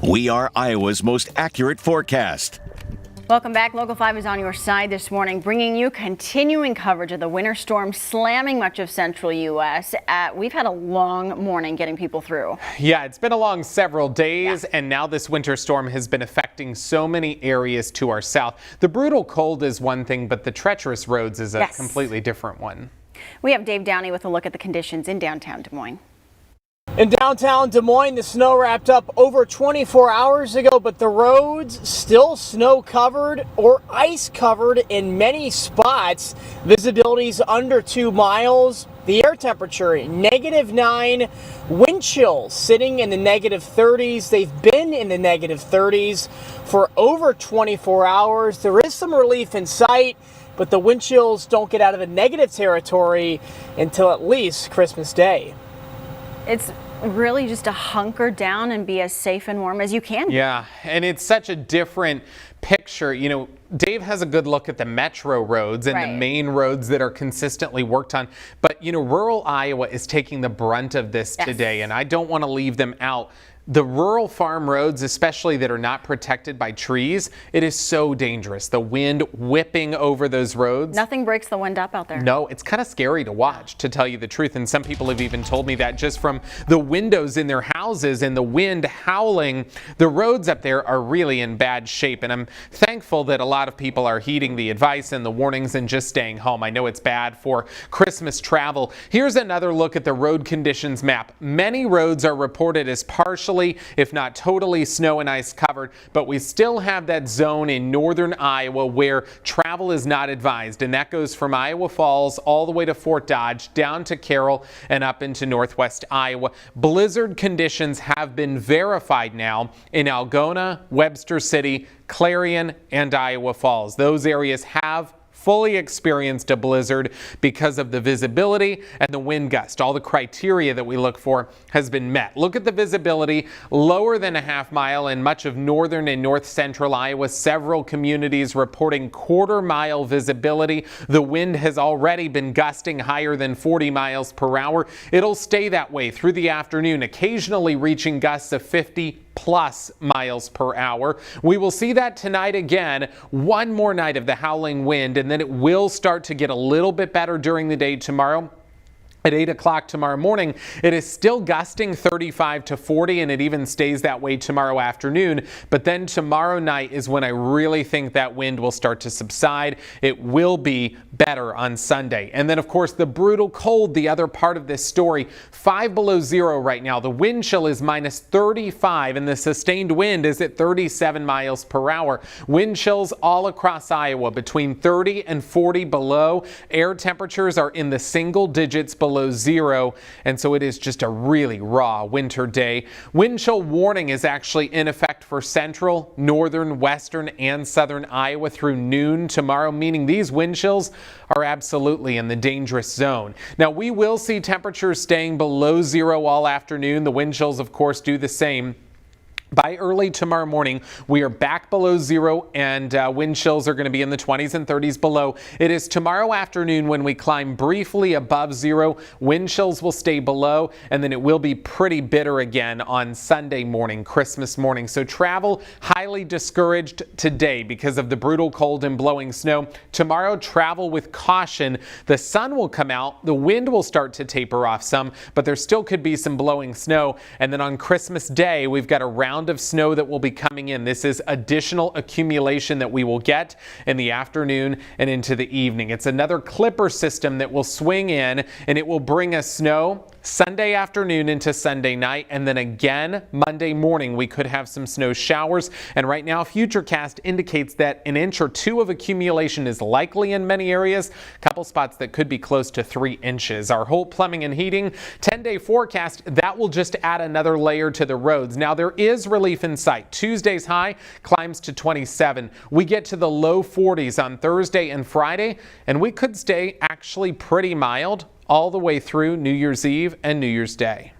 We are Iowa's most accurate forecast. Welcome back. Local 5 is on your side this morning, bringing you continuing coverage of the winter storm slamming much of central U.S. We've had a long morning getting people through. Yeah, it's been a long several days, and now this winter storm has been affecting so many areas to our south. The brutal cold is one thing, but the treacherous roads is a completely different one. We have Dave Downey with a look at the conditions in downtown Des Moines. In downtown Des Moines, the snow wrapped up over 24 hours ago, but the roads still snow covered or ice covered in many spots. Visibility's under 2 miles. The air temperature, -9. Wind chill sitting in the -30s. They've been in the -30s for over 24 hours. There is some relief in sight, but the wind chills don't get out of the negative territory until at least Christmas Day. It's really just to hunker down and be as safe and warm as you can. Yeah, and it's such a different picture. You know, Dave has a good look at the metro roads and the main roads that are consistently worked on. But, you know, rural Iowa is taking the brunt of this today, and I don't want to leave them out. The rural farm roads, especially that are not protected by trees, it is so dangerous. The wind whipping over those roads. Nothing breaks the wind up out there. No, it's kind of scary to watch, to tell you the truth. And some people have even told me that just from the windows in their houses and the wind howling, the roads up there are really in bad shape. And I'm thankful that a lot of people are heeding the advice and the warnings and just staying home. I know it's bad for Christmas travel. Here's another look at the road conditions map. Many roads are reported as partially, if not totally, snow and ice covered, but we still have that zone in northern Iowa where travel is not advised, and that goes from Iowa Falls all the way to Fort Dodge, down to Carroll, and up into northwest Iowa. Blizzard conditions have been verified now in Algona, Webster City, Clarion, and Iowa Falls. Those areas have fully experienced a blizzard because of the visibility and the wind gust. All the criteria that we look for has been met. Look at the visibility, lower than a half mile in much of northern and north central Iowa. Several communities reporting quarter-mile visibility. The wind has already been gusting higher than 40 miles per hour. It'll stay that way through the afternoon, occasionally reaching gusts of 50+ miles per hour. We will see that tonight again. One more night of the howling wind, and then it will start to get a little bit better during the day tomorrow. At 8 o'clock tomorrow morning, it is still gusting 35 to 40, and it even stays that way tomorrow afternoon. But then tomorrow night is when I really think that wind will start to subside. It will be better on Sunday. And then, of course, the brutal cold, the other part of this story, 5 below zero right now. The wind chill is -35, and the sustained wind is at 37 miles per hour. Wind chills all across Iowa between 30 and 40 below. Air temperatures are in the single digits below zero, and so it is just a really raw winter day. Wind chill warning is actually in effect for central, northern, western, and southern Iowa through noon tomorrow, meaning these wind chills are absolutely in the dangerous zone. Now, we will see temperatures staying below zero all afternoon. The wind chills, of course, do the same. By early tomorrow morning, we are back below zero, and wind chills are going to be in the 20s and 30s below. It is tomorrow afternoon when we climb briefly above zero. Wind chills will stay below, and then it will be pretty bitter again on Sunday morning, Christmas morning. So travel highly discouraged today because of the brutal cold and blowing snow. Tomorrow, travel with caution. The sun will come out. The wind will start to taper off some, but there still could be some blowing snow. And then on Christmas Day, we've got a round of snow that will be coming in. This is additional accumulation that we will get in the afternoon and into the evening. It's another clipper system that will swing in, and it will bring us snow Sunday afternoon into Sunday night, and then again Monday morning we could have some snow showers. And right now Futurecast indicates that 1 inch or 2 of accumulation is likely in many areas. A couple spots that could be close to 3 inches. Our Holt Plumbing and Heating 10-day forecast, that will just add another layer to the roads. Now, there is relief in sight. Tuesday's high climbs to 27. We get to the low 40s on Thursday and Friday, and we could stay actually pretty mild all the way through New Year's Eve and New Year's Day.